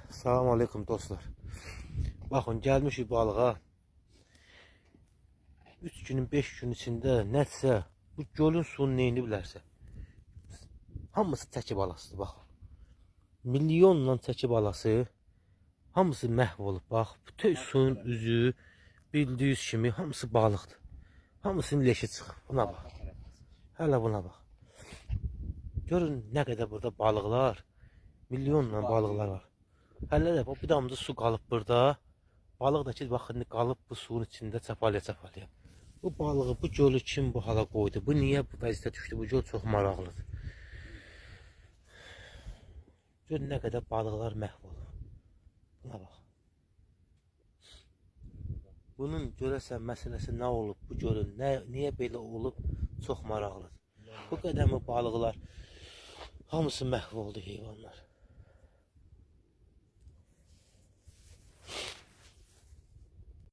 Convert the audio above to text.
Salam aleyküm dostlar. Baxın, gəlmişik balığa. 3 günün 5 gün içində nəsə bu gölün suyunu neyini bilərsə. Hamısı çəki balasıdır, baxın. Milyonla çəki balası. Hamısı məhv olub, bax. Bütün suyun üzü bildiyiniz kimi hamısı balıqdır. Hamısının leşi çıxıb. Buna bax. Hələ buna bax. Görün nə qədər burada balıqlar. Milyonla balıqlar var. Hələ də bir damcı su qalıb burada. Balıq da ki, baxın, qalıb bu suyun içində çapalaya. Bu balığı, bu gölü kim bu hala qoydu? Bu niyə bu vəziyyətə düşdü? Bu göl çox maraqlıdır. Gör nə qədər balıqlar məhv olub. Buna bax. Bunun görəsən məsələsi nə olub? Bu gölün niyə belə olub? Çox maraqlıdır. Bu qədəmi balıqlar hamısı məhv oldu, heyvanlar.